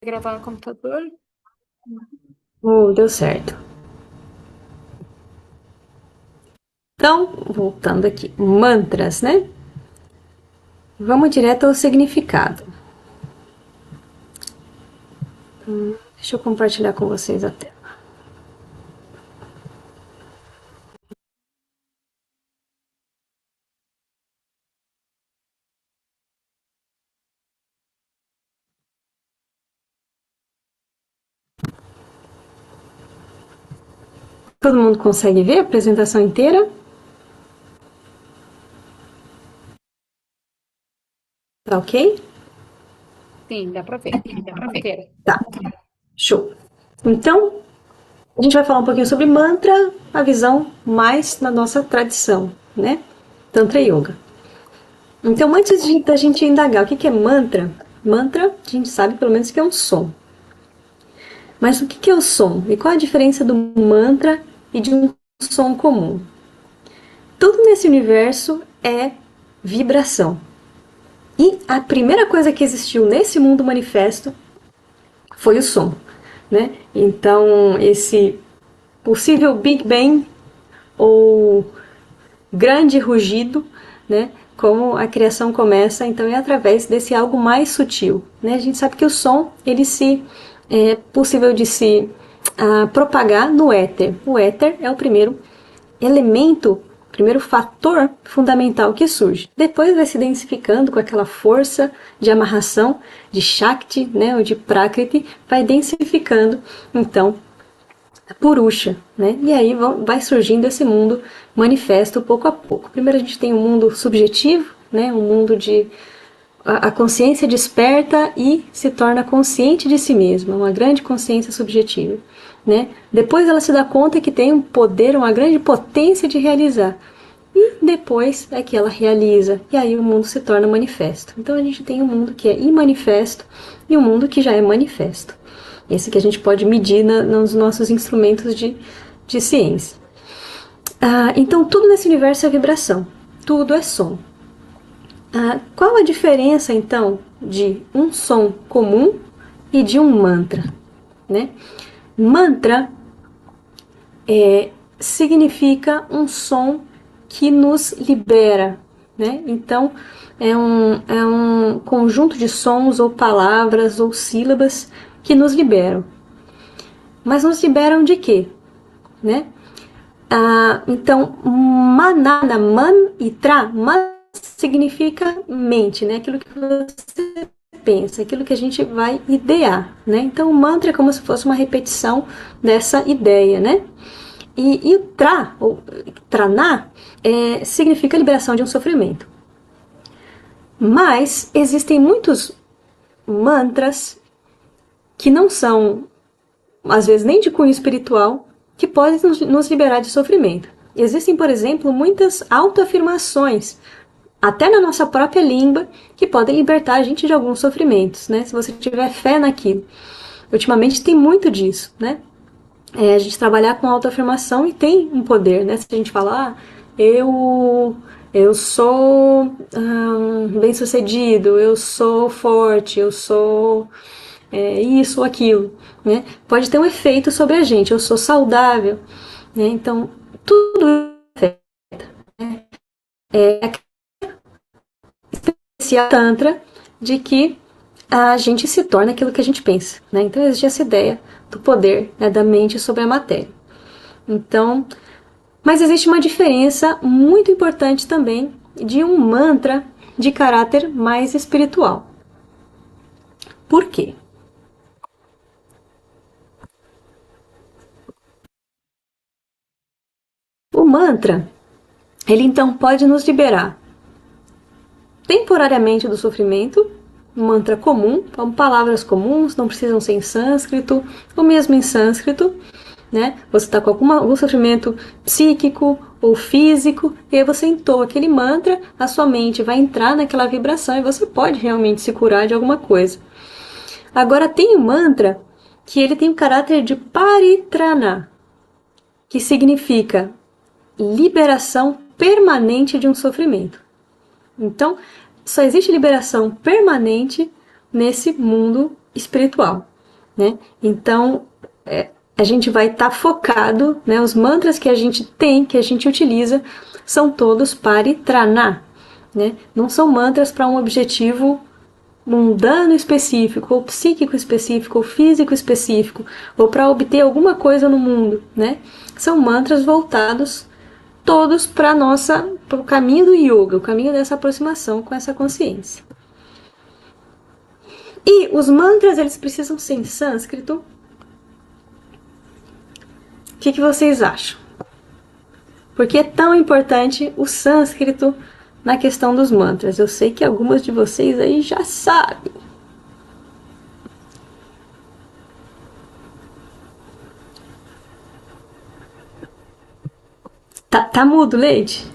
Gravar no computador? Deu certo. Então, voltando aqui, mantras, né? Vamos direto ao significado. Deixa eu compartilhar com vocês a tela. Todo mundo consegue ver a apresentação inteira? Tá ok? Sim, dá pra ver. Inteira. Tá, show. Então, a gente vai falar um pouquinho sobre mantra, a visão mais na nossa tradição, né? Tantra Yoga. Então, antes da gente indagar o que é mantra, mantra a gente sabe pelo menos que é um som. Mas o que é o som? E qual a diferença do mantra e de um som comum? Tudo nesse universo é vibração. E a primeira coisa que existiu nesse mundo manifesto foi o som, né? Então, esse possível Big Bang ou grande rugido, né? Como a criação começa, então é através desse algo mais sutil, né? A gente sabe que o som, ele se é possível de se propagar no éter. O éter é o primeiro elemento, primeiro fator fundamental que surge. Depois vai se densificando com aquela força de amarração de Shakti, né, ou de Prakriti, vai densificando, então, a Purusha, né? E aí vai surgindo esse mundo manifesto pouco a pouco. Primeiro a gente tem um mundo subjetivo, né, um mundo de a consciência desperta e se torna consciente de si mesma, uma grande consciência subjetiva. Né? Depois ela se dá conta que tem um poder, uma grande potência de realizar. E depois é que ela realiza, e aí o mundo se torna manifesto. Então a gente tem um mundo que é imanifesto e um mundo que já é manifesto. Esse que a gente pode medir nos nossos instrumentos de ciência. Então tudo nesse universo é vibração, tudo é som. Qual a diferença, então, de um som comum e de um mantra? Né? Mantra significa um som que nos libera. Né? Então, é um conjunto de sons ou palavras ou sílabas que nos liberam. Mas nos liberam de quê? Né? Então, manana, man e tra, man significa mente, né? Aquilo que você pensa, aquilo que a gente vai idear, né? Então, o mantra é como se fosse uma repetição dessa ideia, né? E o tra, ou traná, significa liberação de um sofrimento. Mas existem muitos mantras que não são, às vezes, nem de cunho espiritual, que podem nos liberar de sofrimento. Existem, por exemplo, muitas autoafirmações, até na nossa própria língua, que podem libertar a gente de alguns sofrimentos, né? Se você tiver fé naquilo. Ultimamente tem muito disso, né? A gente trabalhar com autoafirmação e tem um poder, né? Se a gente falar, eu sou bem-sucedido, eu sou forte, eu sou isso ou aquilo, né? Pode ter um efeito sobre a gente. Eu sou saudável, né? Então tudo é esse tantra de que a gente se torna aquilo que a gente pensa, né? Então existe essa ideia do poder, né, da mente sobre a matéria. Então, mas existe uma diferença muito importante também de um mantra de caráter mais espiritual. Por quê? O mantra, ele então pode nos liberar temporariamente do sofrimento, um mantra comum, então palavras comuns, não precisam ser em sânscrito, ou mesmo em sânscrito, né? Você está com algum sofrimento psíquico ou físico, e aí você entoa aquele mantra, a sua mente vai entrar naquela vibração e você pode realmente se curar de alguma coisa. Agora tem um mantra que ele tem o caráter de paritrana, que significa liberação permanente de um sofrimento. Então, só existe liberação permanente nesse mundo espiritual. né? Então, a gente vai estar focado, né? Os mantras que a gente tem, que a gente utiliza, são todos paritrana, né? Não são mantras para um objetivo mundano específico, ou psíquico específico, ou físico específico, ou para obter alguma coisa no mundo, né? São mantras voltados todos para o caminho do yoga, o caminho dessa aproximação com essa consciência. E os mantras, eles precisam ser em sânscrito. O que vocês acham? Por que é tão importante o sânscrito na questão dos mantras? Eu sei que algumas de vocês aí já sabem. Tá mudo, Leite?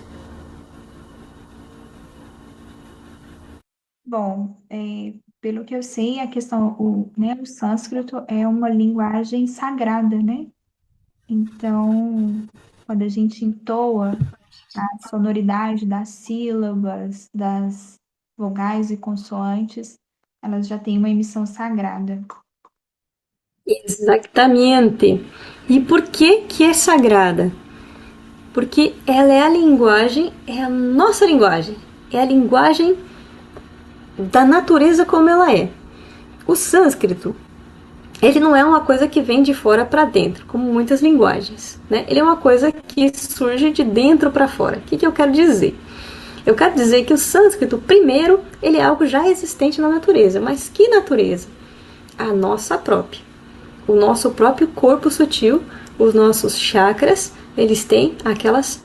Bom, pelo que eu sei, a questão, o sânscrito é uma linguagem sagrada, né? Então, quando a gente entoa a sonoridade das sílabas, das vogais e consoantes, elas já têm uma emissão sagrada. Exatamente. E por que é sagrada? Porque ela é a linguagem, é a nossa linguagem, é a linguagem da natureza como ela é. O sânscrito, ele não é uma coisa que vem de fora para dentro, como muitas linguagens, né? Ele é uma coisa que surge de dentro para fora. O que eu quero dizer? Eu quero dizer que o sânscrito, primeiro, ele é algo já existente na natureza. Mas que natureza? A nossa própria. O nosso próprio corpo sutil, os nossos chakras, eles têm aquelas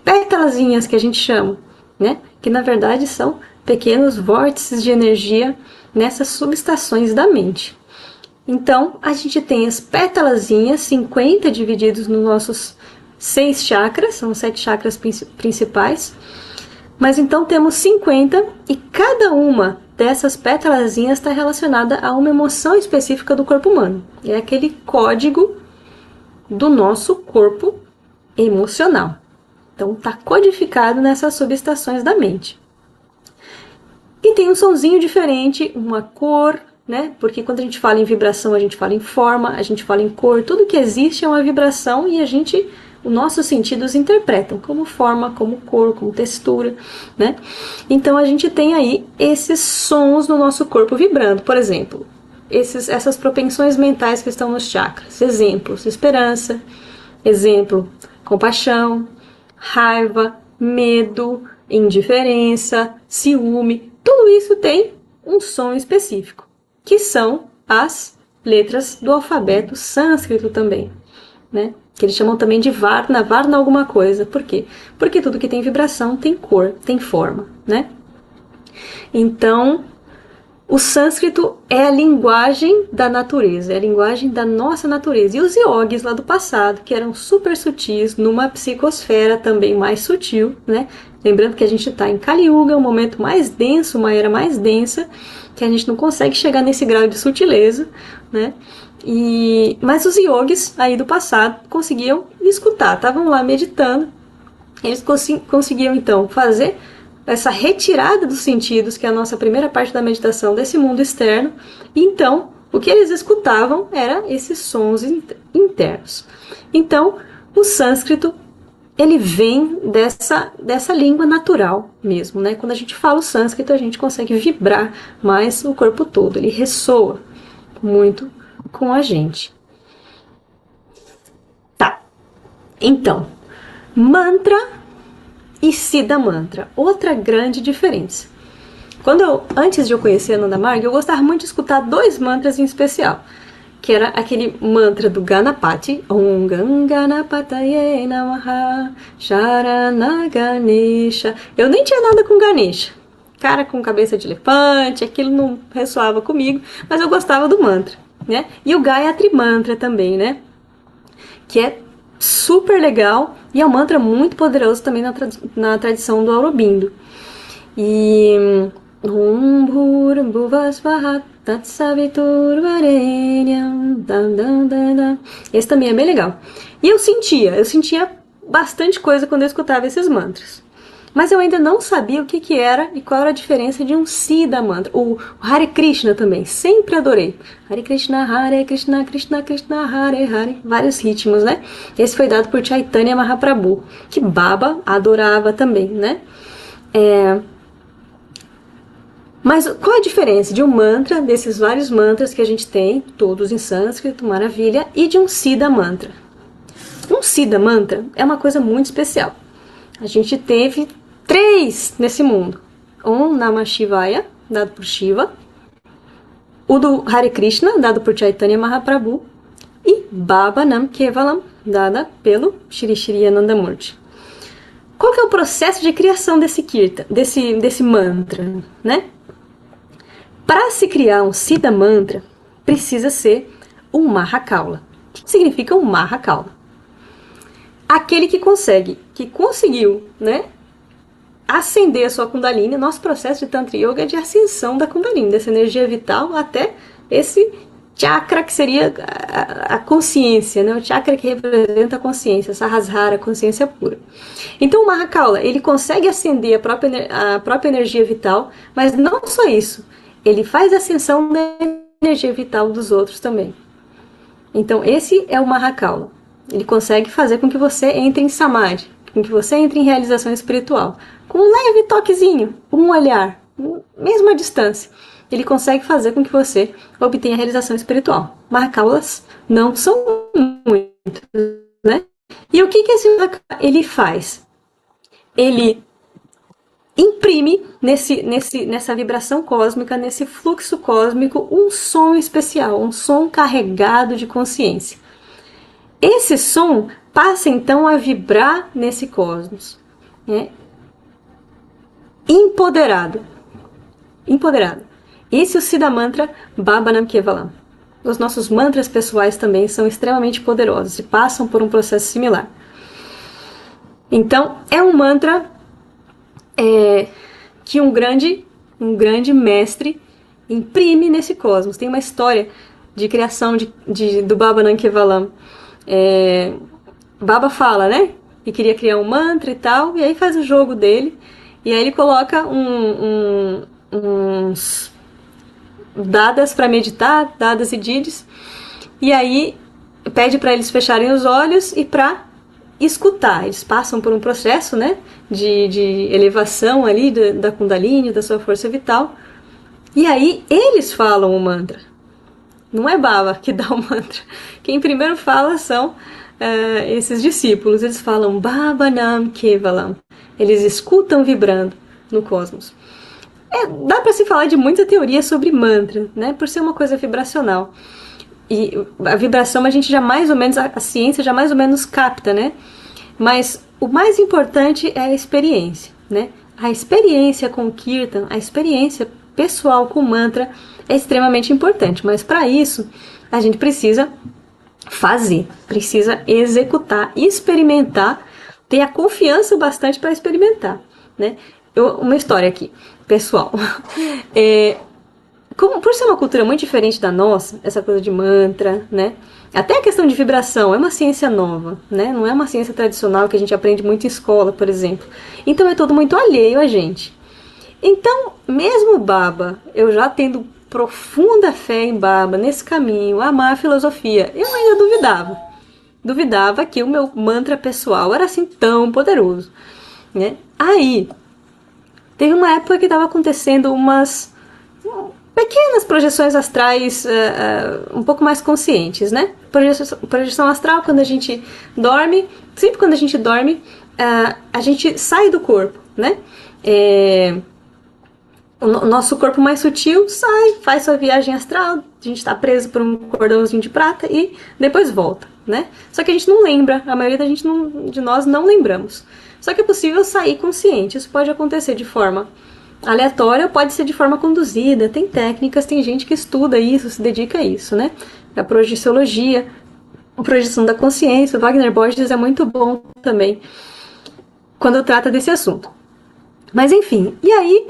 pétalazinhas que a gente chama, né? Que na verdade são pequenos vórtices de energia nessas subestações da mente. Então, a gente tem as pétalazinhas, 50 divididos nos nossos 6 chakras, são 7 chakras principais. Mas então temos 50 e cada uma dessas pétalazinhas está relacionada a uma emoção específica do corpo humano. É aquele código do nosso corpo emocional. Então está codificado nessas subestações da mente. E tem um sonzinho diferente, uma cor, né? Porque quando a gente fala em vibração, a gente fala em forma, a gente fala em cor, tudo que existe é uma vibração e os nossos sentidos interpretam como forma, como cor, como textura, né? Então a gente tem aí esses sons no nosso corpo vibrando, por exemplo, essas propensões mentais que estão nos chakras. Exemplos: esperança, exemplo, compaixão, raiva, medo, indiferença, ciúme. Tudo isso tem um som específico, que são as letras do alfabeto sânscrito também, né? Que eles chamam também de Varna, Varna alguma coisa. Por quê? Porque tudo que tem vibração tem cor, tem forma, né? Então, o sânscrito é a linguagem da natureza, é a linguagem da nossa natureza. E os yogis lá do passado, que eram super sutis, numa psicosfera também mais sutil, né? Lembrando que a gente está em Kali Yuga, um momento mais denso, uma era mais densa, que a gente não consegue chegar nesse grau de sutileza, né? Mas os yogis aí do passado conseguiam escutar, estavam lá meditando, eles conseguiam então fazer essa retirada dos sentidos, que é a nossa primeira parte da meditação, desse mundo externo, e então o que eles escutavam era esses sons internos. Então o sânscrito, ele vem dessa língua natural mesmo, né? Quando a gente fala o sânscrito, a gente consegue vibrar mais o corpo todo, ele ressoa muito com a gente. Tá, então, mantra e Siddha Mantra, outra grande diferença. Antes de eu conhecer a Ananda Marga, eu gostava muito de escutar 2 mantras em especial, que era aquele mantra do Ganapati, Om Ganapataye Namaha Sharana Ganesha. Eu nem tinha nada com Ganesha, cara com cabeça de elefante, aquilo não ressoava comigo, mas eu gostava do mantra, né? E o Gayatri Mantra também, né? Que é super legal e é um mantra muito poderoso também na tradição do Aurobindo. E Om Bhurambhuvasvaha Tatsaviturvarenyam. Esse também é bem legal. E eu sentia bastante coisa quando eu escutava esses mantras. Mas eu ainda não sabia o que que era e qual era a diferença de um Siddha Mantra. O Hare Krishna também, sempre adorei. Hare Krishna, Krishna Krishna, Hare Hare. Vários ritmos, né? Esse foi dado por Chaitanya Mahaprabhu, que Baba adorava também, né? Mas qual a diferença de um mantra, desses vários mantras que a gente tem, todos em sânscrito, maravilha, e de um Siddha Mantra? Um Siddha Mantra é uma coisa muito especial. A gente teve 3 nesse mundo. Om Namah Shivaya, dado por Shiva. O do Hare Krishna, dado por Chaitanya Mahaprabhu. E Baba Nam Kevalam, dada pelo Shri Shri Anandamurti. Qual que é o processo de criação desse kirtan, desse mantra, né? Para se criar um Siddha Mantra, precisa ser um Mahakaula. O que significa um Mahakaula? Aquele que conseguiu, né, ascender a sua Kundalini. Nosso processo de Tantra Yoga é de ascensão da Kundalini, dessa energia vital até esse chakra que seria a consciência, né, o chakra que representa a consciência, Sahasrara, a consciência pura. Então o Mahakaula, ele consegue ascender a própria energia vital, mas não só isso, ele faz a ascensão da energia vital dos outros também. Então esse é o Mahakaula. Ele consegue fazer com que você entre em Samadhi, com que você entre em realização espiritual. Com um leve toquezinho, um olhar, mesmo à distância, ele consegue fazer com que você obtenha a realização espiritual. Mahakaulas não são muitos, né? E o que esse Mahakaula ele faz? Ele imprime nessa vibração cósmica, nesse fluxo cósmico, um som especial, um som carregado de consciência. Esse som passa então a vibrar nesse cosmos, né? Empoderado. Esse é o Siddha Mantra Baba Nam Kevalam. Os nossos mantras pessoais também são extremamente poderosos e passam por um processo similar. Então, é um mantra que um grande mestre imprime nesse cosmos. Tem uma história de criação do Baba Nam Kevalam. Baba fala, né? Que queria criar um mantra e tal, e aí faz o jogo dele, e aí ele coloca uns dadas para meditar, dadas e didis, e aí pede para eles fecharem os olhos e para escutar. Eles passam por um processo, né, de elevação ali da Kundalini, da sua força vital, e aí eles falam o mantra. Não é Baba que dá o mantra. Quem primeiro fala são esses discípulos. Eles falam Baba Nam Kevalam. Eles escutam vibrando no cosmos. Dá para se falar de muita teoria sobre mantra, né? Por ser uma coisa vibracional. E a vibração a gente já mais ou menos, a ciência já mais ou menos capta, né? Mas o mais importante é a experiência, né? A experiência com o Kirtan, a experiência pessoal com o mantra é extremamente importante, mas para isso a gente precisa fazer, precisa executar, experimentar, ter a confiança bastante para experimentar, né? Uma história aqui, pessoal. Por ser uma cultura muito diferente da nossa, essa coisa de mantra, né? Até a questão de vibração é uma ciência nova, né? Não é uma ciência tradicional que a gente aprende muito em escola, por exemplo. Então é tudo muito alheio a gente. Então, mesmo Baba, eu já tendo profunda fé em Baba, nesse caminho, amar a filosofia, eu ainda duvidava que o meu mantra pessoal era assim tão poderoso, né? Aí, teve uma época que estava acontecendo umas pequenas projeções astrais um pouco mais conscientes, né? Projeção astral, quando a gente dorme, sempre quando a gente dorme, a gente sai do corpo, né? O nosso corpo mais sutil sai, faz sua viagem astral, a gente está preso por um cordãozinho de prata e depois volta, né? Só que a gente não lembra, a maioria de nós não lembramos. Só que é possível sair consciente, isso pode acontecer de forma aleatória, pode ser de forma conduzida, tem técnicas, tem gente que estuda isso, se dedica a isso, né? A projeciologia, a projeção da consciência, o Wagner Borges é muito bom também quando trata desse assunto. Mas enfim, e aí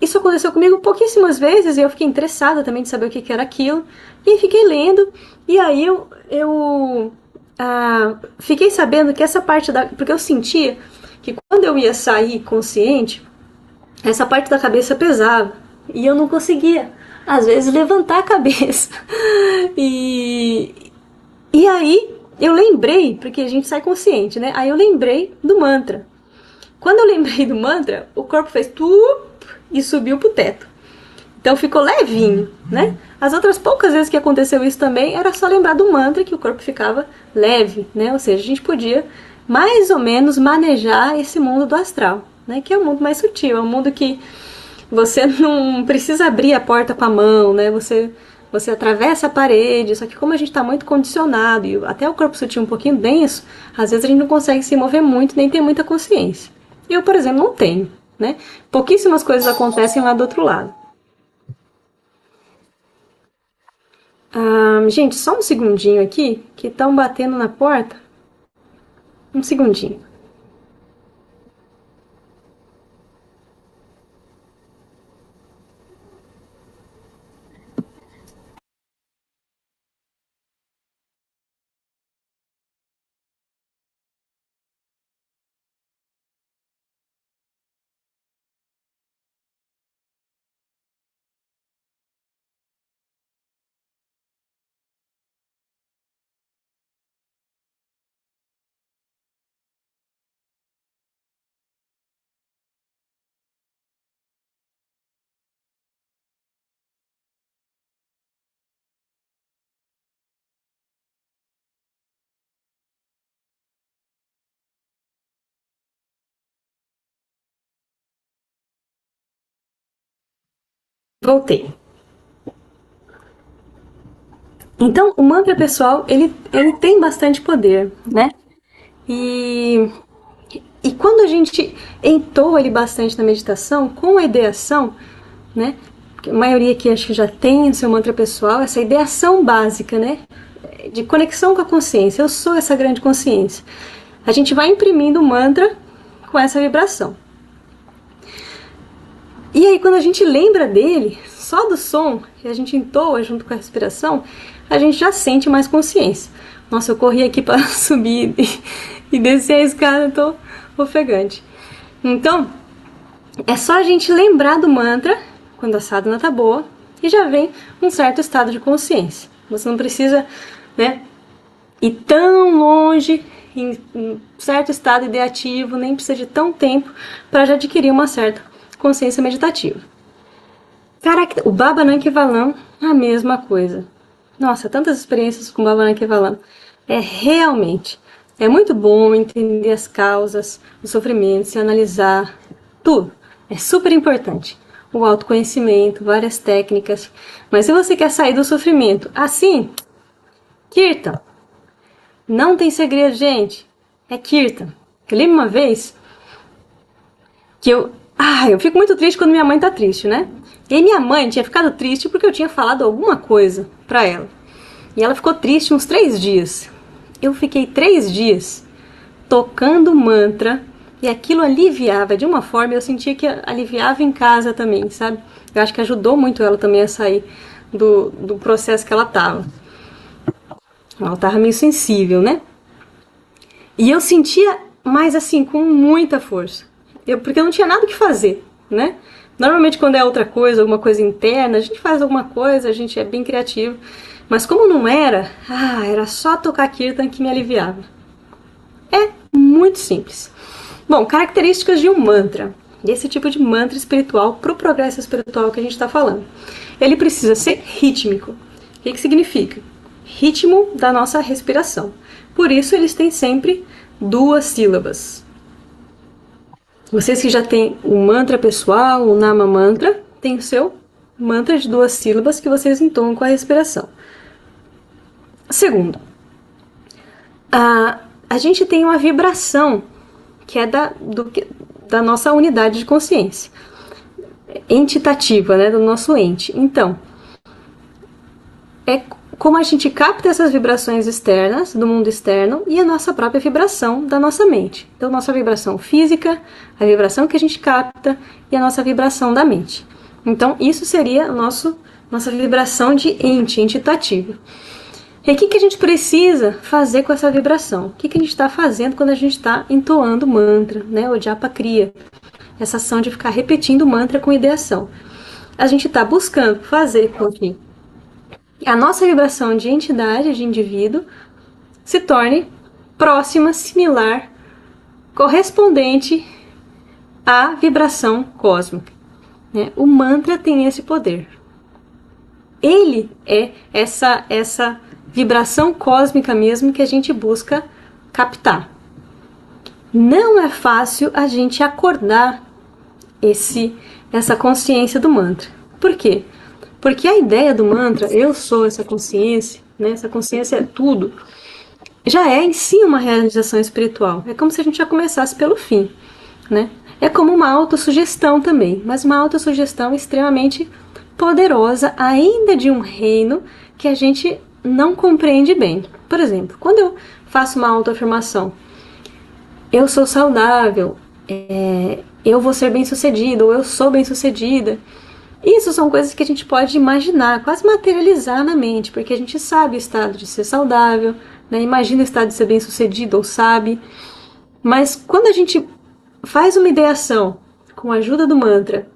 isso aconteceu comigo pouquíssimas vezes e eu fiquei interessada também de saber o que era aquilo. E fiquei lendo, e aí eu fiquei sabendo que essa parte porque eu sentia que quando eu ia sair consciente, essa parte da cabeça pesava e eu não conseguia, às vezes, levantar a cabeça. E aí eu lembrei, porque a gente sai consciente, né? Aí eu lembrei do mantra. Quando eu lembrei do mantra, o corpo fez tup e subiu pro teto. Então ficou levinho, né? As outras poucas vezes que aconteceu isso também, era só lembrar do mantra que o corpo ficava leve, né? Ou seja, a gente podia mais ou menos manejar esse mundo do astral, né? Que é um mundo mais sutil, é um mundo que você não precisa abrir a porta com a mão, né? Você atravessa a parede, só que como a gente está muito condicionado e até o corpo sutil um pouquinho denso, às vezes a gente não consegue se mover muito, nem tem muita consciência. Eu, por exemplo, não tenho, né? Pouquíssimas coisas acontecem lá do outro lado. Gente, só um segundinho aqui, que estão batendo na porta. Um segundinho. Voltei. Então, o mantra pessoal, ele tem bastante poder, né? E, e quando a gente entoa ele bastante na meditação, com a ideação, né? A maioria aqui acho que já tem o seu mantra pessoal, essa ideação básica, né? De conexão com a consciência. Eu sou essa grande consciência. A gente vai imprimindo o mantra com essa vibração. E aí, quando a gente lembra dele, só do som que a gente entoa junto com a respiração, a gente já sente mais consciência. Nossa, eu corri aqui para subir e descer a escada, eu tô ofegante. Então, é só a gente lembrar do mantra, quando a sadhana tá boa, e já vem um certo estado de consciência. Você não precisa, né, ir tão longe, em um certo estado ideativo, nem precisa de tão tempo para já adquirir uma certa consciência meditativa. O Baba Nankivalam, a mesma coisa. Nossa, tantas experiências com o Baba Nankivalam. É muito bom entender as causas, o sofrimento, se analisar, tudo. É super importante. O autoconhecimento, várias técnicas. Mas se você quer sair do sofrimento assim, Kirtan. Não tem segredo, gente. É Kirtan. Eu lembro uma vez que eu fico muito triste quando minha mãe tá triste, né? E aí minha mãe tinha ficado triste porque eu tinha falado alguma coisa pra ela. E ela ficou triste uns 3 dias. Eu fiquei 3 dias tocando mantra e aquilo aliviava de uma forma, eu sentia que aliviava em casa também, sabe? Eu acho que ajudou muito ela também a sair do processo que ela tava. Ela tava meio sensível, né? E eu sentia mais assim, com muita força. Porque eu não tinha nada o que fazer, né? Normalmente quando é outra coisa, alguma coisa interna, a gente faz alguma coisa, a gente é bem criativo. Mas como não era, era só tocar Kirtan que me aliviava. É muito simples. Bom, características de um mantra. Esse tipo de mantra espiritual para o progresso espiritual que a gente está falando. Ele precisa ser rítmico. O que significa? Ritmo da nossa respiração. Por isso eles têm sempre 2 sílabas. Vocês que já têm o mantra pessoal, o Nama Mantra, tem o seu mantra de 2 sílabas que vocês entoam com a respiração. Segundo, a gente tem uma vibração que é da nossa unidade de consciência, entitativa, né, do nosso ente. Então, é como a gente capta essas vibrações externas, do mundo externo, e a nossa própria vibração da nossa mente. Então, nossa vibração física, a vibração que a gente capta e a nossa vibração da mente. Então, isso seria nossa vibração de ente, entitativa. E o que a gente precisa fazer com essa vibração? O que a gente está fazendo quando a gente está entoando mantra, né? O japa kriya, essa ação de ficar repetindo o mantra com ideação. A gente está buscando fazer com que a nossa vibração de entidade, de indivíduo, se torne próxima, similar, correspondente à vibração cósmica, né? O mantra tem esse poder. Ele é essa vibração cósmica mesmo que a gente busca captar. Não é fácil a gente acordar essa consciência do mantra. Por quê? Porque a ideia do mantra, eu sou essa consciência, né? Essa consciência é tudo, já é em si uma realização espiritual. É como se a gente já começasse pelo fim, né? É como uma autossugestão também, mas uma autossugestão extremamente poderosa, ainda de um reino que a gente não compreende bem. Por exemplo, quando eu faço uma autoafirmação, eu sou saudável, eu vou ser bem-sucedido, ou eu sou bem-sucedida. Isso são coisas que a gente pode imaginar, quase materializar na mente, porque a gente sabe o estado de ser saudável, né? Imagina o estado de ser bem-sucedido, ou sabe. Mas quando a gente faz uma ideação com a ajuda do mantra,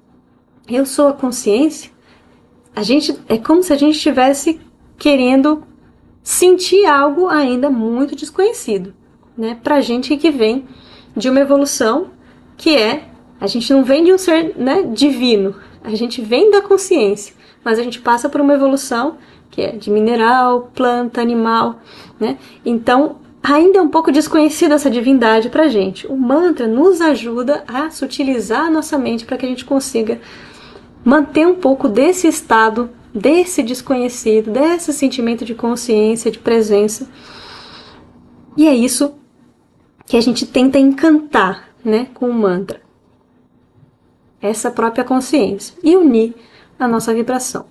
eu sou a consciência, é como se a gente estivesse querendo sentir algo ainda muito desconhecido, né? Pra gente que vem de uma evolução que a gente não vem de um ser, né, divino, a gente vem da consciência, mas a gente passa por uma evolução que é de mineral, planta, animal, né? Então, ainda é um pouco desconhecida essa divindade pra gente. O mantra nos ajuda a sutilizar a nossa mente para que a gente consiga manter um pouco desse estado, desse desconhecido, desse sentimento de consciência, de presença. E é isso que a gente tenta encantar, né, com o mantra. Essa própria consciência. E unir a nossa vibração.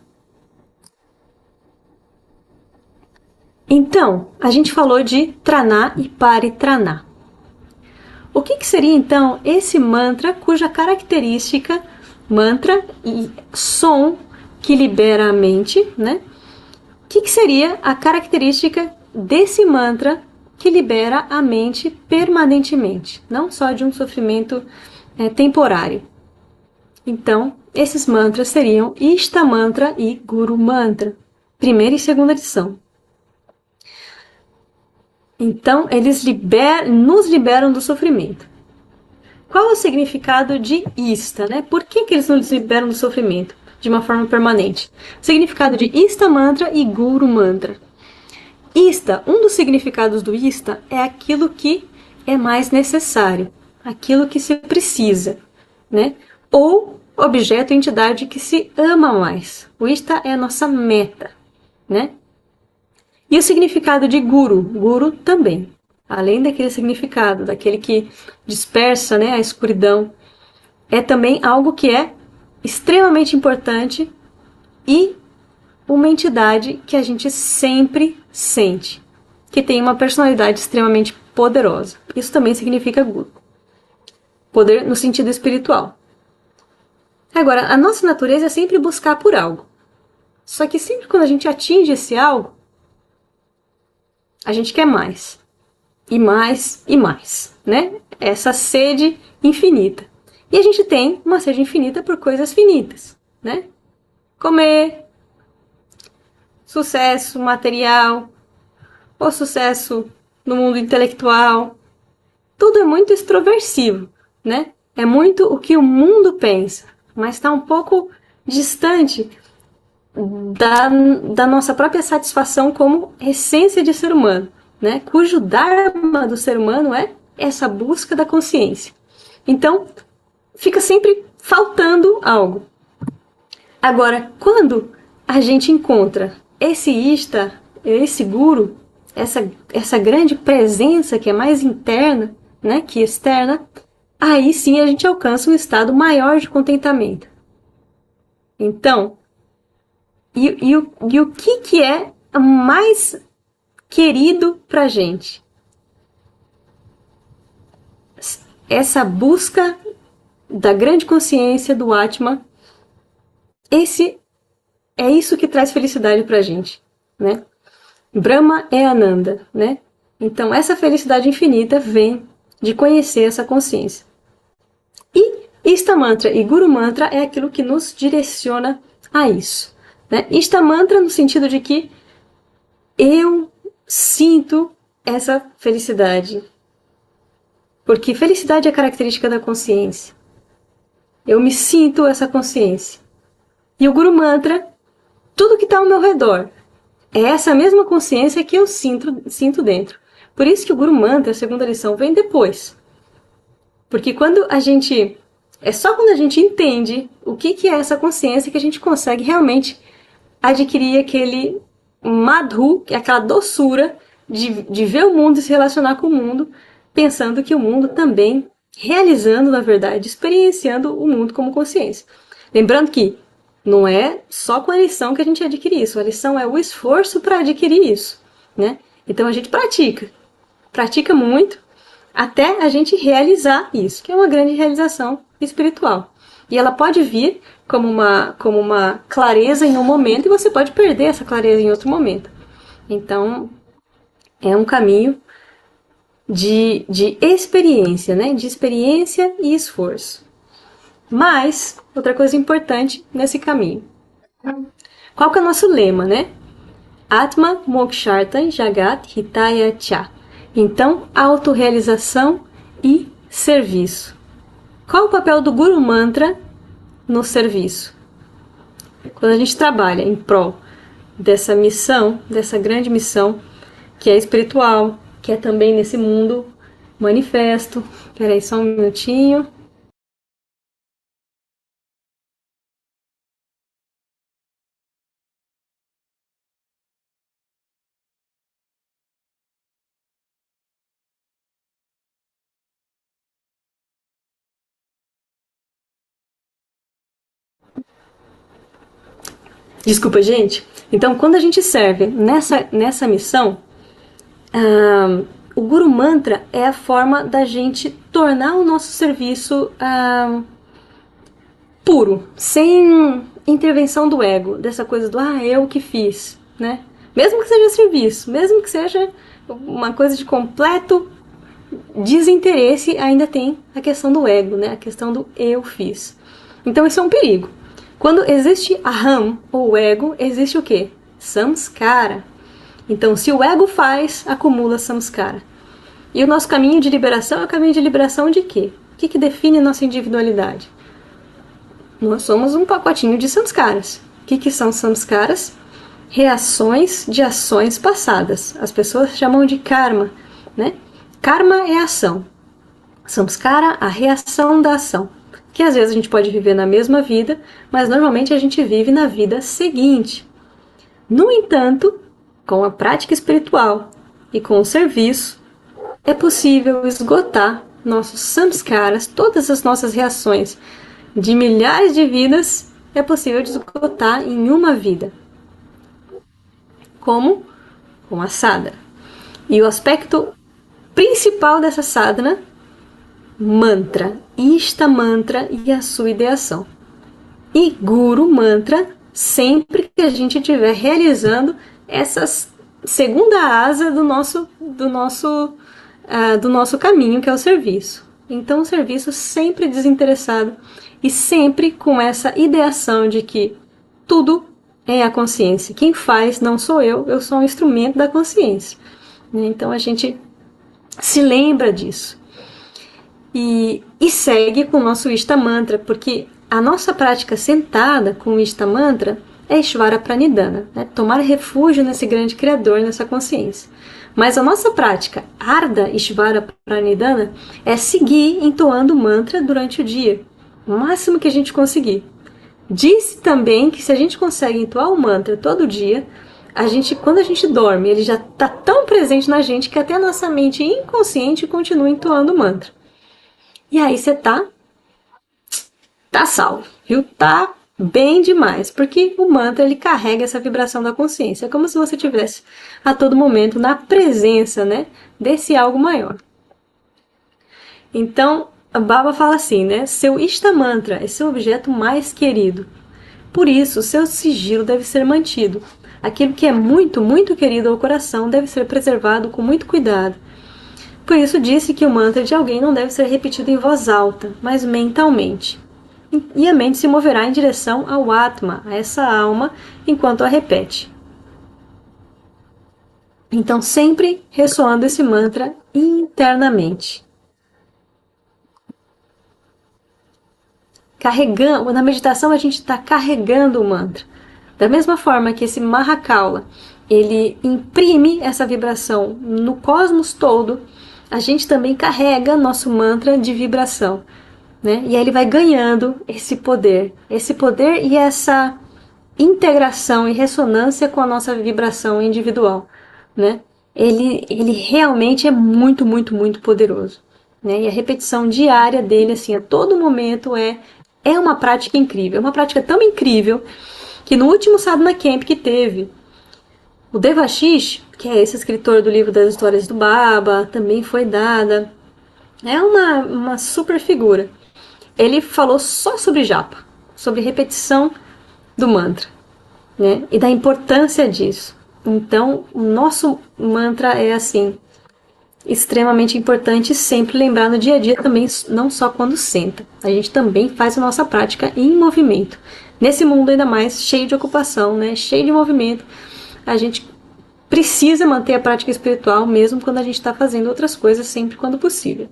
Então, a gente falou de Trana e Paritrana. O que seria então esse mantra cuja característica, mantra e som que libera a mente, né? O que seria a característica desse mantra que libera a mente permanentemente, não só de um sofrimento temporário? Então, esses mantras seriam Ishta Mantra e Guru Mantra, primeira e segunda edição. Então, eles nos liberam do sofrimento. Qual é o significado de Ishta, né? Por que eles nos liberam do sofrimento de uma forma permanente? O significado de Ishta Mantra e Guru Mantra. Ishta, um dos significados do Ishta é aquilo que é mais necessário, aquilo que se precisa, né? Ou objeto ou entidade que se ama mais. O Ishta é a nossa meta, né? E o significado de Guru? Guru também. Além daquele significado, daquele que dispersa, né, a escuridão, é também algo que é extremamente importante e uma entidade que a gente sempre sente, que tem uma personalidade extremamente poderosa. Isso também significa Guru. Poder no sentido espiritual. Agora, a nossa natureza é sempre buscar por algo. Só que sempre quando a gente atinge esse algo, a gente quer mais. E mais, e mais, né? Essa sede infinita. E a gente tem uma sede infinita por coisas finitas, né? Comer, sucesso material, ou sucesso no mundo intelectual. Tudo é muito extroversivo, né? É muito o que o mundo pensa, mas está um pouco distante da nossa própria satisfação como essência de ser humano, né? Cujo dharma do ser humano é essa busca da consciência. Então, fica sempre faltando algo. Agora, quando a gente encontra esse Ishta, esse Guru, essa grande presença que é mais interna, né, que externa, aí sim a gente alcança um estado maior de contentamento. Então, e o que é mais querido pra gente? Essa busca da grande consciência do Atma, é isso que traz felicidade pra gente, né? Brahma é Ananda, né? Então, essa felicidade infinita vem de conhecer essa consciência. E Ishta Mantra e Guru Mantra é aquilo que nos direciona a isso, né? Ishta Mantra no sentido de que eu sinto essa felicidade. Porque felicidade é característica da consciência. Eu me sinto essa consciência. E o Guru Mantra, tudo que está ao meu redor, é essa mesma consciência que eu sinto dentro. Por isso que o Guru Mantra, a segunda lição, vem depois. Porque quando a gente... É só quando a gente entende o que é essa consciência que a gente consegue realmente adquirir aquele madhu, que é aquela doçura de ver o mundo e se relacionar com o mundo, pensando que o mundo também, realizando, na verdade, experienciando o mundo como consciência. Lembrando que não é só com a lição que a gente adquire isso, a lição é o esforço para adquirir isso, né? Então a gente pratica muito, até a gente realizar isso, que é uma grande realização espiritual. E ela pode vir como uma clareza em um momento e você pode perder essa clareza em outro momento. Então, é um caminho de experiência, né? De experiência e esforço. Mas, outra coisa importante nesse caminho. Qual que é o nosso lema, né? Atma Mokshartan Jagat Hitaya Cha. Então, autorrealização e serviço. Qual o papel do Guru Mantra no serviço? Quando a gente trabalha em prol dessa missão, dessa grande missão, que é espiritual, que é também nesse mundo manifesto. Peraí, só um minutinho. Desculpa, gente. Então, quando a gente serve nessa missão, o Guru Mantra é a forma da gente tornar o nosso serviço puro, sem intervenção do ego, dessa coisa do eu que fiz, né? Mesmo que seja serviço, mesmo que seja uma coisa de completo desinteresse, ainda tem a questão do ego, né? A questão do eu fiz. Então isso é um perigo. Quando existe aham, ou ego, existe o quê? Samskara. Então, se o ego faz, acumula samskara. E o nosso caminho de liberação é o caminho de liberação de quê? O que define a nossa individualidade? Nós somos um pacotinho de samskaras. O que são samskaras? Reações de ações passadas. As pessoas chamam de karma, né? Karma é a ação. Samskara, a reação da ação. Que às vezes a gente pode viver na mesma vida, mas normalmente a gente vive na vida seguinte. No entanto, com a prática espiritual e com o serviço, é possível esgotar nossos samskaras, todas as nossas reações de milhares de vidas, é possível esgotar em uma vida. Como? Com a sadhana. E o aspecto principal dessa sadhana, mantra, Ishta Mantra e a sua ideação. E Guru Mantra, sempre que a gente estiver realizando essa segunda asa do nosso caminho, que é o serviço. Então, o serviço sempre desinteressado e sempre com essa ideação de que tudo é a consciência. Quem faz não sou eu sou um instrumento da consciência. Então, a gente se lembra disso. E segue com o nosso Ishta Mantra, porque a nossa prática sentada com o Ishta Mantra é Ishvara Pranidhana, né? Tomar refúgio nesse grande Criador, nessa consciência. Mas a nossa prática Ardha Ishvara Pranidhana é seguir entoando o mantra durante o dia, o máximo que a gente conseguir. Disse também que se a gente consegue entoar o mantra todo dia, quando a gente dorme, ele já está tão presente na gente que até a nossa mente inconsciente continua entoando o mantra. E aí você tá salvo, viu? Tá bem demais, porque o mantra ele carrega essa vibração da consciência. É como se você tivesse a todo momento na presença, né, desse algo maior. Então, a Baba fala assim, né? Seu Ishta Mantra é seu objeto mais querido. Por isso, seu sigilo deve ser mantido. Aquilo que é muito, muito querido ao coração deve ser preservado com muito cuidado. Por isso disse que o mantra de alguém não deve ser repetido em voz alta, mas mentalmente. E a mente se moverá em direção ao Atma, a essa alma, enquanto a repete. Então, sempre ressoando esse mantra internamente. Carregando, na meditação a gente está carregando o mantra. Da mesma forma que esse Mahakaula, ele imprime essa vibração no cosmos todo, a gente também carrega nosso mantra de vibração, né? E aí ele vai ganhando esse poder e essa integração e ressonância com a nossa vibração individual, né? Ele realmente é muito, muito, muito poderoso, né? E a repetição diária dele, assim, a todo momento é uma prática incrível. É uma prática tão incrível que no último Sadhana Camp que teve, o Devashish, que é esse escritor do livro das histórias do Baba, também foi dada. É uma super figura. Ele falou só sobre japa, sobre repetição do mantra, né? E da importância disso. Então, o nosso mantra é assim, extremamente importante, sempre lembrar no dia a dia também, não só quando senta. A gente também faz a nossa prática em movimento. Nesse mundo ainda mais cheio de ocupação, né? Cheio de movimento, a gente precisa manter a prática espiritual mesmo quando a gente está fazendo outras coisas, sempre quando possível.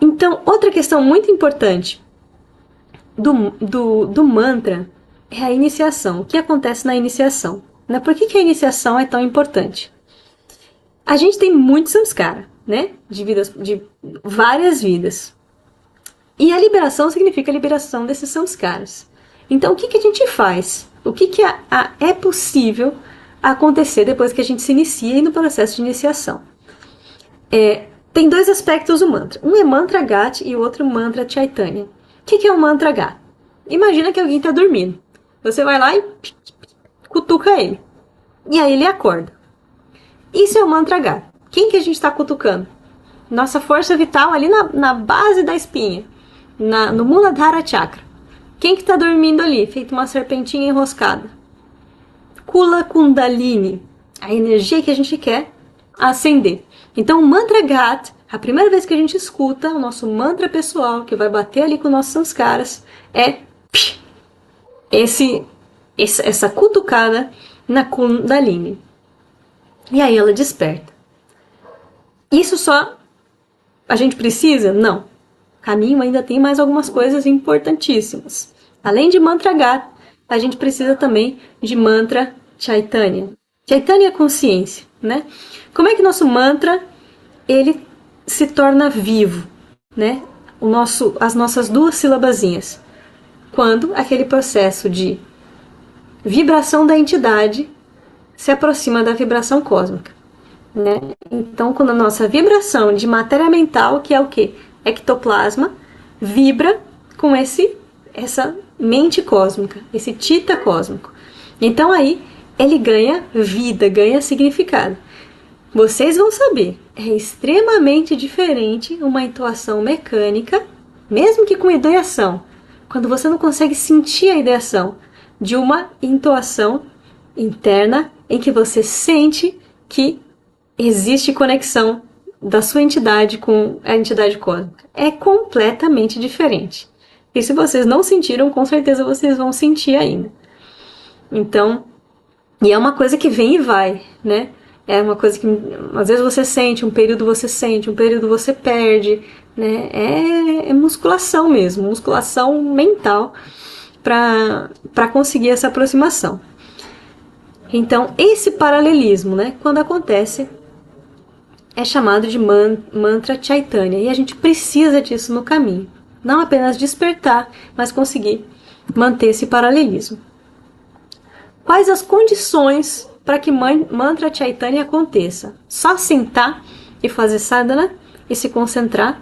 Então, outra questão muito importante do mantra é a iniciação. O que acontece na iniciação? Né? Por que a iniciação é tão importante? A gente tem muito samskara, né? De várias vidas. E a liberação significa a liberação desses samskaras. Então, o que a gente faz? O que é possível acontecer depois que a gente se inicia no processo de iniciação? Tem dois aspectos do mantra. Um é mantra Gati e o outro mantra Chaitanya. O que é um mantra Gati? Imagina que alguém está dormindo. Você vai lá e cutuca ele. E aí ele acorda. Isso é o mantra Gati. Quem que a gente está cutucando? Nossa força vital ali na base da espinha. No Muladhara Chakra. Quem que está dormindo ali, feito uma serpentinha enroscada? Kula Kundalini. A energia que a gente quer acender. Então, o mantra Gati, a primeira vez que a gente escuta o nosso mantra pessoal, que vai bater ali com nossos sanskaras, é essa cutucada na Kundalini. E aí ela desperta. Isso só a gente precisa? Não. O caminho ainda tem mais algumas coisas importantíssimas. Além de mantra Gati, a gente precisa também de mantra Chaitanya. Chaitanya é consciência, né? Como é que nosso mantra ele se torna vivo, né? As nossas duas sílabazinhas. Quando aquele processo de vibração da entidade se aproxima da vibração cósmica, né? Então, quando a nossa vibração de matéria mental, que é o quê? Ectoplasma, vibra com essa mente cósmica, esse tita cósmico. Então aí ele ganha vida, ganha significado. Vocês vão saber, é extremamente diferente uma intuação mecânica, mesmo que com ideação, quando você não consegue sentir a ideação, de uma intuação interna em que você sente que existe conexão da sua entidade com a entidade cósmica. É completamente diferente. E se vocês não sentiram, com certeza vocês vão sentir ainda. Então, e é uma coisa que vem e vai, né? É uma coisa que às vezes você sente, um período você sente, um período você perde, né? É musculação mesmo, musculação mental para conseguir essa aproximação. Então, esse paralelismo, né, quando acontece, é chamado de mantra Chaitanya. E a gente precisa disso no caminho. Não apenas despertar, mas conseguir manter esse paralelismo. Quais as condições para que mantra Chaitanya aconteça? Só sentar e fazer sadhana e se concentrar?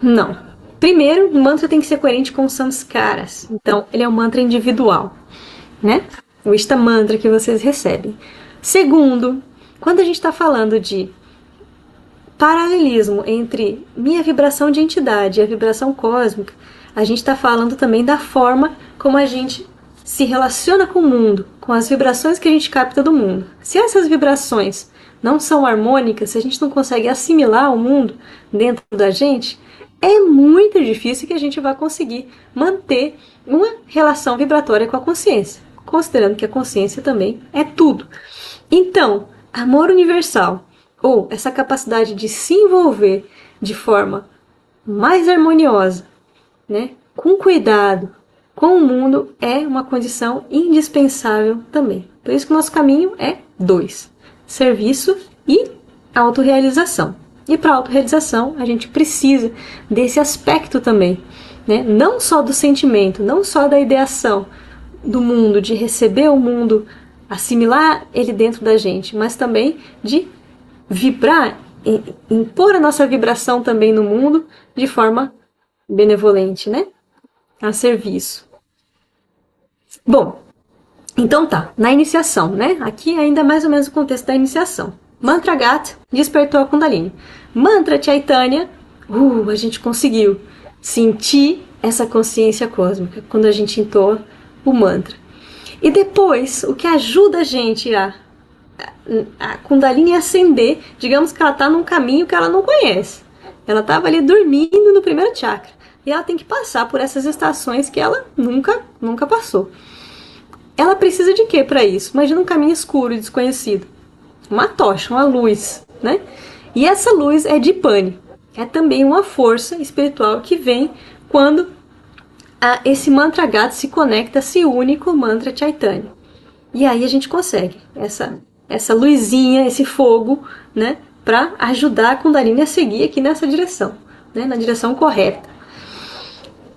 Não. Primeiro, o mantra tem que ser coerente com os samskaras. Então, ele é um mantra individual, né? O Ishta Mantra que vocês recebem. Segundo, quando a gente está falando de paralelismo entre minha vibração de entidade e a vibração cósmica, a gente está falando também da forma como a gente se relaciona com o mundo, com as vibrações que a gente capta do mundo. Se essas vibrações não são harmônicas, se a gente não consegue assimilar o mundo dentro da gente, é muito difícil que a gente vá conseguir manter uma relação vibratória com a consciência, considerando que a consciência também é tudo. Então, amor universal, ou essa capacidade de se envolver de forma mais harmoniosa, né, com cuidado, com o mundo, é uma condição indispensável também. Por isso que o nosso caminho é 2. Serviço e autorrealização. E para a autorrealização, a gente precisa desse aspecto também, né? Não só do sentimento, não só da ideação do mundo, de receber o mundo, assimilar ele dentro da gente, mas também de vibrar, impor a nossa vibração também no mundo de forma benevolente, né? A serviço. Bom, então tá, na iniciação, né? Aqui ainda mais ou menos o contexto da iniciação. Mantra Gata despertou a Kundalini. Mantra Chaitanya, a gente conseguiu sentir essa consciência cósmica quando a gente entoa o mantra. E depois, o que ajuda a gente a Kundalini ascender, digamos que ela está num caminho que ela não conhece. Ela estava ali dormindo no primeiro chakra. E ela tem que passar por essas estações que ela nunca passou. Ela precisa de quê para isso? Imagina um caminho escuro e desconhecido. Uma tocha, uma luz, né? E essa luz é de Pani. É também uma força espiritual que vem quando esse mantra Gata se conecta, se une com o mantra Chaitanya. E aí a gente consegue essa luzinha, esse fogo, né? Para ajudar a Kundalini a seguir aqui nessa direção, né? Na direção correta.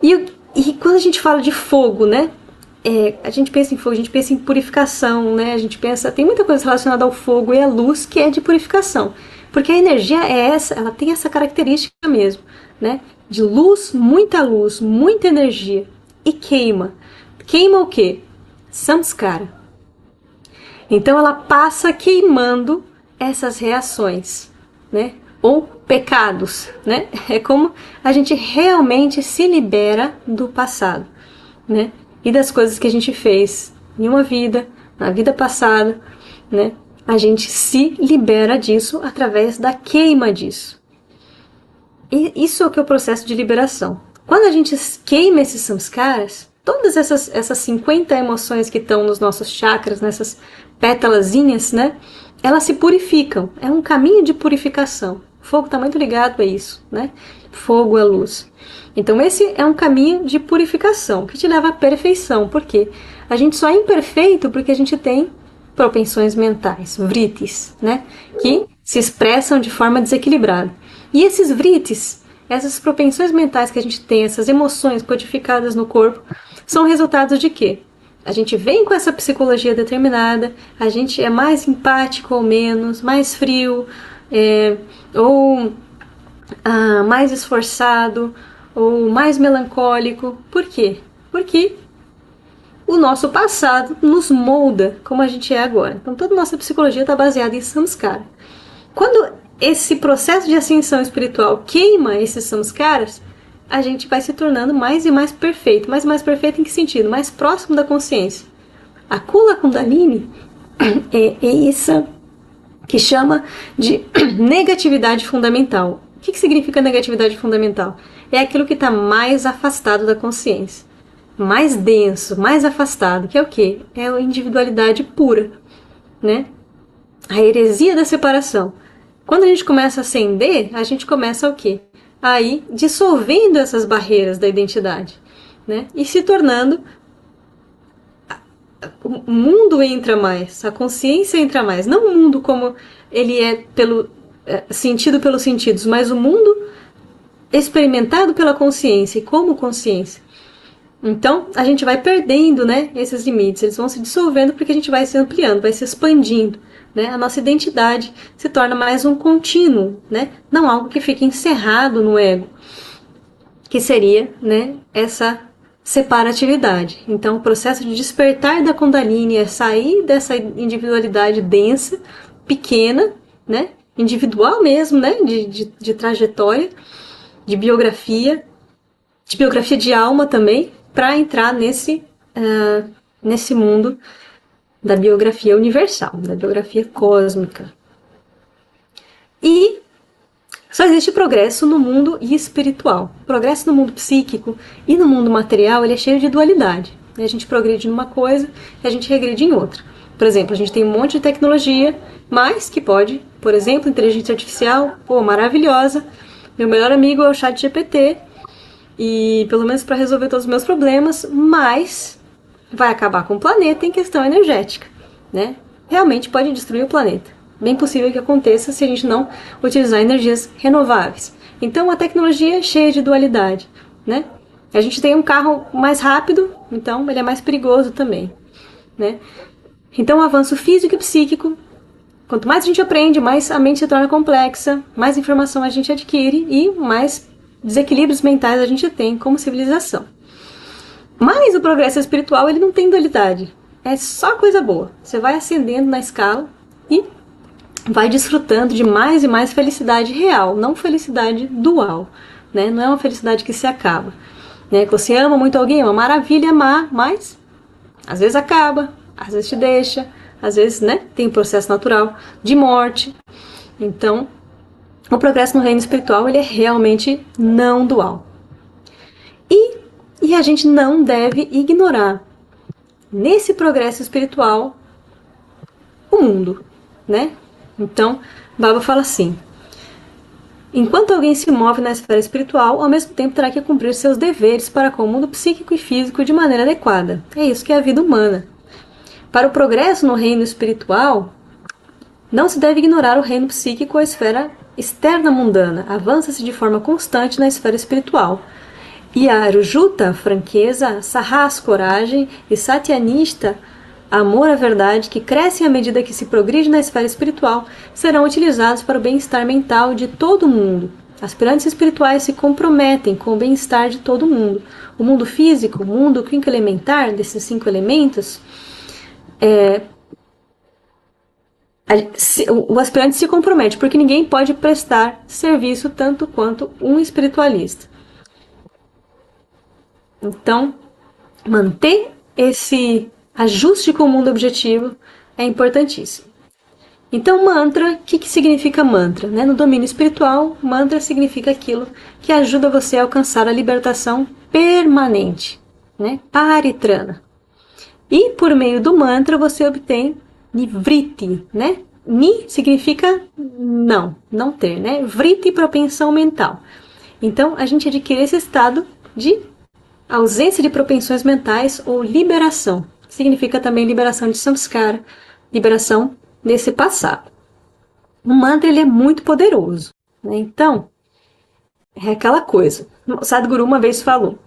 E quando a gente fala de fogo, né? A gente pensa em fogo, a gente pensa em purificação, né? A gente pensa, tem muita coisa relacionada ao fogo e à luz que é de purificação, porque a energia ela tem essa característica mesmo, né? De luz, muita energia e queima. Queima o quê? Samskara. Então ela passa queimando essas reações, né? Ou pecados, né? É como a gente realmente se libera do passado, né? E das coisas que a gente fez em uma vida, na vida passada, né? A gente se libera disso através da queima disso. E isso é o que é o processo de liberação. Quando a gente queima esses samskaras, todas essas 50 emoções que estão nos nossos chakras, nessas pétalazinhas, né? Elas se purificam. É um caminho de purificação. O fogo está muito ligado a isso, né? Fogo é luz. Então esse é um caminho de purificação que te leva à perfeição. Por quê? A gente só é imperfeito porque a gente tem propensões mentais, vritis, né? Que se expressam de forma desequilibrada. E esses vritis, essas propensões mentais que a gente tem, essas emoções codificadas no corpo, são resultados de quê? A gente vem com essa psicologia determinada, a gente é mais empático ou menos, mais frio, ou mais esforçado, ou mais melancólico. Por quê? Porque o nosso passado nos molda como a gente é agora. Então toda a nossa psicologia está baseada em samskara. Quando esse processo de ascensão espiritual queima esses samskaras, a gente vai se tornando mais e mais perfeito. Mas mais perfeito em que sentido? Mais próximo da consciência. A Kula Kundalini é isso que chama de negatividade fundamental. O que significa negatividade fundamental? É aquilo que está mais afastado da consciência. Mais denso, mais afastado. Que é o quê? É a individualidade pura, né? A heresia da separação. Quando a gente começa a ascender, a gente começa o quê? Aí dissolvendo essas barreiras da identidade, né? E se tornando, o mundo entra mais, a consciência entra mais, não o mundo como ele é sentido pelos sentidos, mas o mundo experimentado pela consciência e como consciência. Então a gente vai perdendo, né, esses limites, eles vão se dissolvendo porque a gente vai se ampliando, vai se expandindo. Né? A nossa identidade se torna mais um contínuo, né? Não algo que fique encerrado no ego, que seria, né, essa separatividade. Então o processo de despertar da Kundalini é sair dessa individualidade densa, pequena, né? Individual mesmo, né? De trajetória, de biografia de alma também, para entrar nesse mundo da biografia universal, da biografia cósmica. E só existe progresso no mundo espiritual. O progresso no mundo psíquico e no mundo material, ele é cheio de dualidade. A gente progride numa coisa e a gente regride em outra. Por exemplo, a gente tem um monte de tecnologia, mas que pode, por exemplo, inteligência artificial, pô, maravilhosa. Meu melhor amigo é o ChatGPT, e pelo menos para resolver todos os meus problemas, mas vai acabar com o planeta em questão energética, né? Realmente pode destruir o planeta. Bem possível que aconteça se a gente não utilizar energias renováveis. Então a tecnologia é cheia de dualidade, né? A gente tem um carro mais rápido, então ele é mais perigoso também, né? Então o avanço físico e psíquico, quanto mais a gente aprende, mais a mente se torna complexa, mais informação a gente adquire e mais desequilíbrios mentais a gente tem como civilização. Mas o progresso espiritual, ele não tem dualidade. É só coisa boa. Você vai ascendendo na escala e vai desfrutando de mais e mais felicidade real, não felicidade dual, né? Não é uma felicidade que se acaba, né? Que você ama muito alguém, é uma maravilha amar, mas às vezes acaba, às vezes te deixa, às vezes, né, tem um processo natural de morte. Então, o progresso no reino espiritual, ele é realmente não dual. E a gente não deve ignorar nesse progresso espiritual o mundo, né? Então, Baba fala assim: enquanto alguém se move na esfera espiritual, ao mesmo tempo terá que cumprir seus deveres para com o mundo psíquico e físico de maneira adequada. É isso que é a vida humana. Para o progresso no reino espiritual, não se deve ignorar o reino psíquico ou a esfera externa mundana. Avança-se de forma constante na esfera espiritual. E a Arujuta, franqueza, Sahas, coragem, e Satyanista, amor à verdade, que crescem à medida que se progride na esfera espiritual, serão utilizados para o bem-estar mental de todo mundo. Aspirantes espirituais se comprometem com o bem-estar de todo mundo. O mundo físico, o mundo quinto elementar, desses 5 elementos, o aspirante se compromete, porque ninguém pode prestar serviço tanto quanto um espiritualista. Então, manter esse ajuste com o mundo objetivo é importantíssimo. Então, mantra, o que significa mantra? No domínio espiritual, mantra significa aquilo que ajuda você a alcançar a libertação permanente, paritrana. E por meio do mantra você obtém nivriti, Ni significa não ter, Vriti, propensão mental. Então, a gente adquire esse estado de ausência de propensões mentais ou liberação. Significa também liberação de samskara, liberação desse passado. O mantra, ele é muito poderoso, Então, é aquela coisa. O Sadhguru uma vez falou: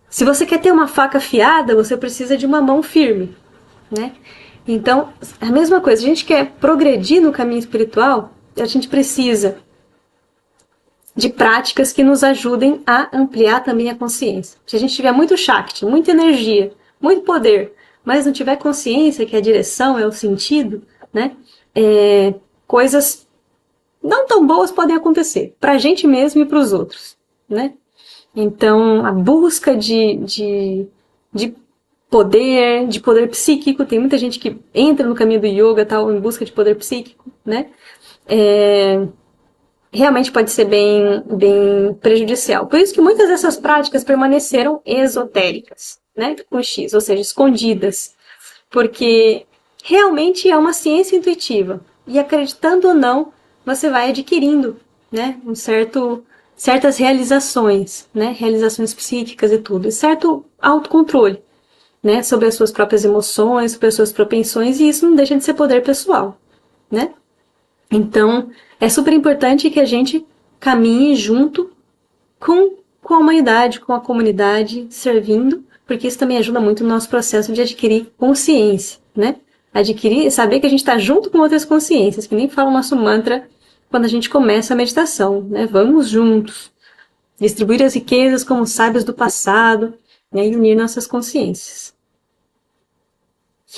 se você quer ter uma faca afiada, você precisa de uma mão firme, Então, a mesma coisa, a gente quer progredir no caminho espiritual, a gente precisa de práticas que nos ajudem a ampliar também a consciência. Se a gente tiver muito Shakti, muita energia, muito poder, mas não tiver consciência, que é a direção, é o sentido, coisas não tão boas podem acontecer, para a gente mesmo e para os outros, Então, a busca de poder psíquico, tem muita gente que entra no caminho do yoga tal, em busca de poder psíquico, realmente pode ser bem prejudicial. Por isso que muitas dessas práticas permaneceram esotéricas, com X, ou seja, escondidas, porque realmente é uma ciência intuitiva, e acreditando ou não, você vai adquirindo, certas realizações, realizações psíquicas e tudo, e certo autocontrole, sobre as suas próprias emoções, sobre as suas propensões, e isso não deixa de ser poder pessoal, Então, é super importante que a gente caminhe junto com a humanidade, com a comunidade, servindo, porque isso também ajuda muito no nosso processo de adquirir consciência, Adquirir, saber que a gente está junto com outras consciências, que nem fala o nosso mantra quando a gente começa a meditação, Vamos juntos, distribuir as riquezas como sábios do passado, e unir nossas consciências.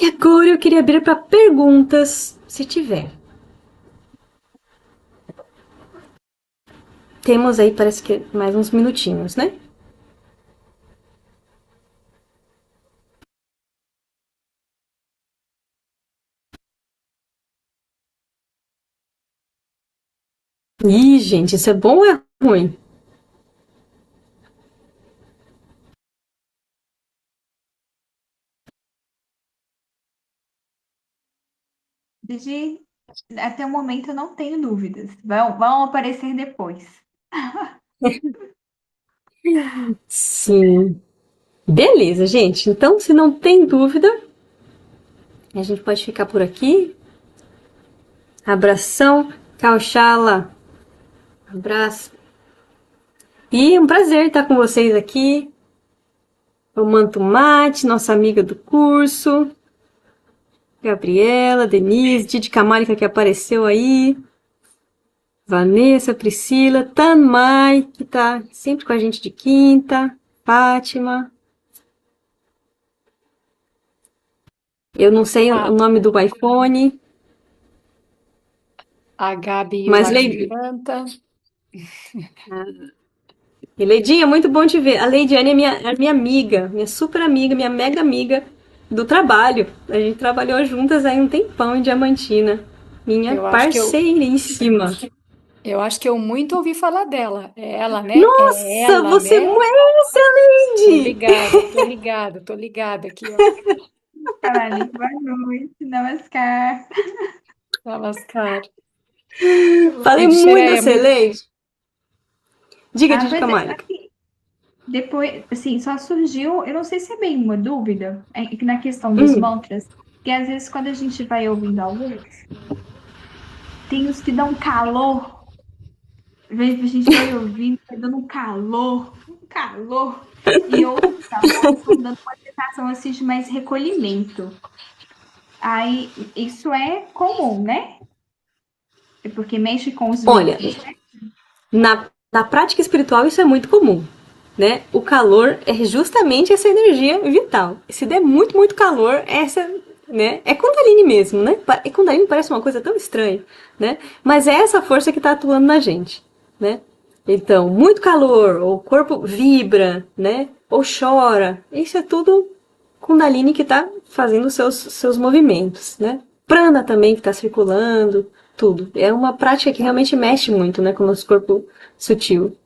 E agora eu queria abrir para perguntas, se tiver. Temos aí, parece que mais uns minutinhos, Ih, gente, isso é bom ou é ruim? De, até o momento eu não tenho dúvidas. Vão aparecer depois. Sim. Beleza, gente. Então, se não tem dúvida, a gente pode ficar por aqui. Abração, Cauchala. Abraço. E um prazer estar com vocês aqui. O Manto Mate, nossa amiga do curso. Gabriela, Denise, Didi Camarica que apareceu aí. Vanessa, Priscila, Tanmai, que tá sempre com a gente de quinta. Fátima. Eu não sei o A, nome do iPhone, a Gabi e o mas Martim Canta. E Leidinha, muito bom te ver. A Leidiane é minha amiga, minha super amiga, minha mega amiga do trabalho. A gente trabalhou juntas aí um tempão em Diamantina. Minha Eu acho que eu, parceiríssima. eu acho que eu muito ouvi falar dela. É ela, né? É Nossa, ela, você é né? muito Tô excelente! ligada, tô ligada, tô ligada aqui, ó. Caralho, boa noite, namaskar. Namaskar. Falei Lady muito da Xereia, muito. Leide. Diga, Didi Pois é, Camarica. assim, depois, assim, só surgiu, eu não sei se é bem uma dúvida, que na questão dos Hum, mantras, que às vezes quando a gente vai ouvindo alguns, tem os que dão calor, às vezes a gente vai ouvindo, vai dando um calor, e outros não, vão dando uma sensação assim de mais recolhimento. Aí, isso é comum, né? É porque mexe com os olha, vínculos, né? na prática espiritual isso é muito comum, né? O calor é justamente essa energia vital. Se der muito, muito calor, essa, né? É Kundalini mesmo, né? E Kundalini parece uma coisa tão estranha, né? Mas é essa força que está atuando na gente, né? Então, muito calor, ou o corpo vibra, né? Ou chora. Isso é tudo Kundalini que está fazendo os seus movimentos, né? Prana também que está circulando, tudo. É uma prática que realmente mexe muito, né, com o nosso corpo sutil.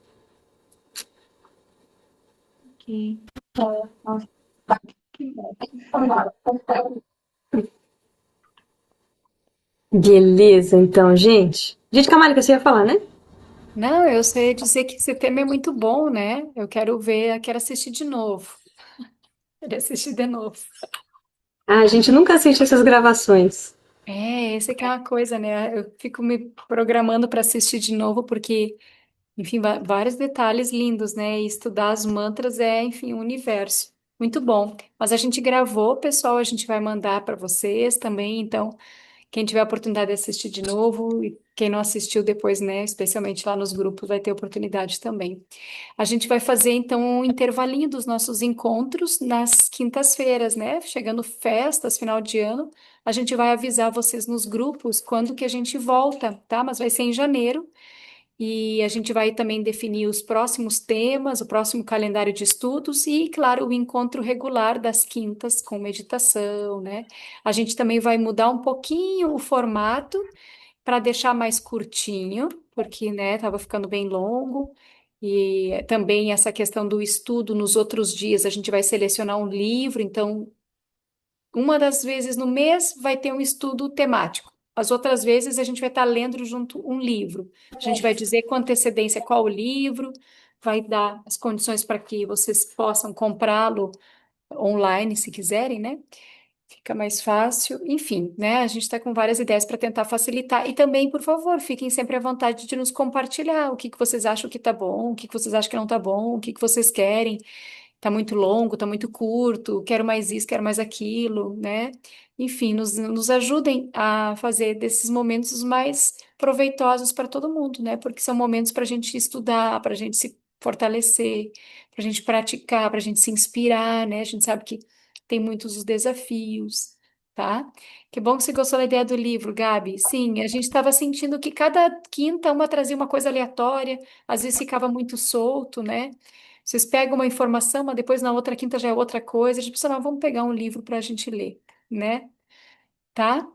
Que, nossa, que bom. Beleza, então, gente. Gente, Camara, você ia falar, né? Não, eu sei dizer que esse tema é muito bom, né? Eu quero ver, quero assistir de novo. Quero assistir de novo. Ah, a gente nunca assiste essas gravações. É, essa que é uma coisa, né? Eu fico me programando para assistir de novo, porque, enfim, vários detalhes lindos, né? E estudar as mantras é, enfim, um universo. Muito bom. Mas a gente gravou, pessoal, a gente vai mandar para vocês também, então. Quem tiver a oportunidade de assistir de novo e quem não assistiu depois, né, especialmente lá nos grupos, vai ter oportunidade também. A gente vai fazer então um intervalinho dos nossos encontros nas quintas-feiras, né? Chegando festas, final de ano, a gente vai avisar vocês nos grupos quando que a gente volta, tá? Mas vai ser em janeiro. E a gente vai também definir os próximos temas, o próximo calendário de estudos e, claro, o encontro regular das quintas com meditação, né? A gente também vai mudar um pouquinho o formato para deixar mais curtinho, porque, né, estava ficando bem longo. E também essa questão do estudo nos outros dias, a gente vai selecionar um livro, então uma das vezes no mês vai ter um estudo temático. As outras vezes a gente vai estar lendo junto um livro. A gente vai dizer com antecedência qual o livro, vai dar as condições para que vocês possam comprá-lo online, se quiserem, né? Fica mais fácil. Enfim, né? A gente está com várias ideias para tentar facilitar. E também, por favor, fiquem sempre à vontade de nos compartilhar o que que vocês acham que tá bom, o que que vocês acham que não tá bom, o que que vocês querem. Tá muito longo, tá muito curto, quero mais isso, quero mais aquilo, né? Enfim, nos ajudem a fazer desses momentos os mais proveitosos para todo mundo, né? Porque são momentos para a gente estudar, para a gente se fortalecer, para a gente praticar, para a gente se inspirar, né? A gente sabe que tem muitos os desafios, tá? Que bom que você gostou da ideia do livro, Gabi. Sim, a gente estava sentindo que cada quinta uma trazia uma coisa aleatória, às vezes ficava muito solto, né? Vocês pegam uma informação, mas depois na outra quinta já é outra coisa. A gente precisa, não, vamos pegar um livro para a gente ler, né? Tá?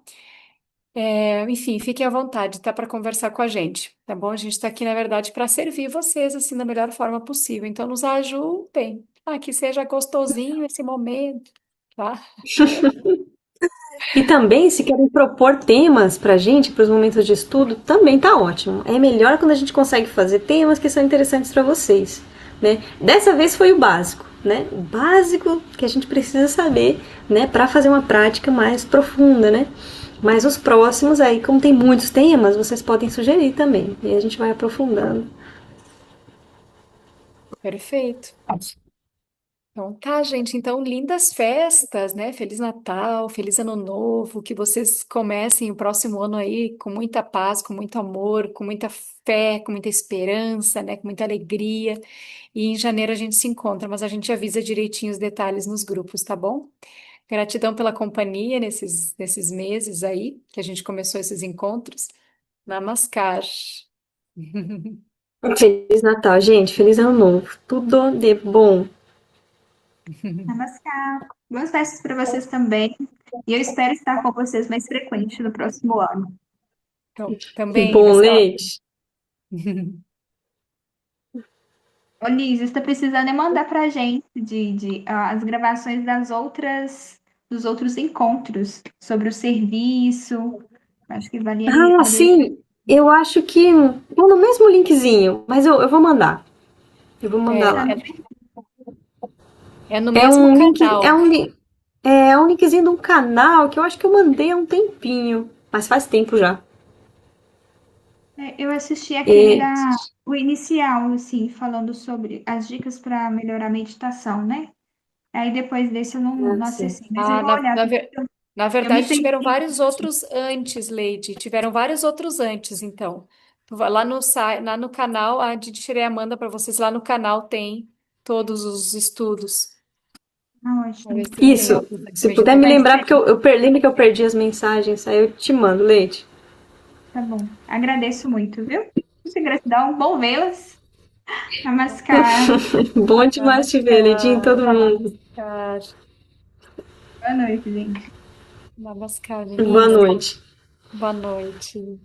Enfim, fiquem à vontade, tá, para conversar com a gente, tá bom? A gente está aqui, na verdade, para servir vocês assim da melhor forma possível. Então, nos ajudem, que seja gostosinho esse momento, tá? E também, se querem propor temas pra gente, para os momentos de estudo, também tá ótimo. É melhor quando a gente consegue fazer temas que são interessantes para vocês, né? Dessa vez foi o básico, né? O básico que a gente precisa saber, né, para fazer uma prática mais profunda, né? Mas os próximos aí, como tem muitos temas, vocês podem sugerir também. E a gente vai aprofundando. Perfeito. Então, tá, gente. Então, lindas festas, né? Feliz Natal, feliz Ano Novo. Que vocês comecem o próximo ano aí com muita paz, com muito amor, com muita fé, com muita esperança, né? Com muita alegria. E em janeiro a gente se encontra, mas a gente avisa direitinho os detalhes nos grupos, tá bom? Gratidão pela companhia nesses meses aí que a gente começou esses encontros. Namaskar. Feliz Natal, gente. Feliz Ano Novo. Tudo de bom. Namaskar. Boas festas para vocês também. E eu espero estar com vocês mais frequente no próximo ano. Então, Que também vai bom, ser ótimo. Leite. Ô, Liz, você está precisando é mandar para a gente as gravações dos outros encontros sobre o serviço. Acho que Ah, poderia. sim. Eu acho que. Vou no mesmo linkzinho, mas eu vou mandar. Eu vou mandar É, lá. é, é no É mesmo um link. canal. É um linkzinho de um canal que eu acho que eu mandei há um tempinho. Mas faz tempo já. Eu assisti E, o inicial, assim, falando sobre as dicas para melhorar a meditação, né? Aí depois desse eu não sim. acessei, mas eu vou olhar. Na Eu me verdade, tiveram senti. vários outros antes, Lady. Tiveram vários outros antes, então. Tu vai lá lá no canal, a Didi Tirei Amanda para vocês, lá no canal tem todos os estudos. Ah, Vamos ver ótimo. se tem Isso. outros aqui Se puder me Vai lembrar, ser, porque lembro que eu perdi as mensagens. Aí eu te mando, Leite. tá bom. Agradeço muito, viu? Muita gratidão. Bom vê-las. Namaskar. Bom demais te ver, Leitinho, Namaskar, todo mundo. namaskar, Boa noite, gente. namaskar, Boa meninas. noite. Boa noite.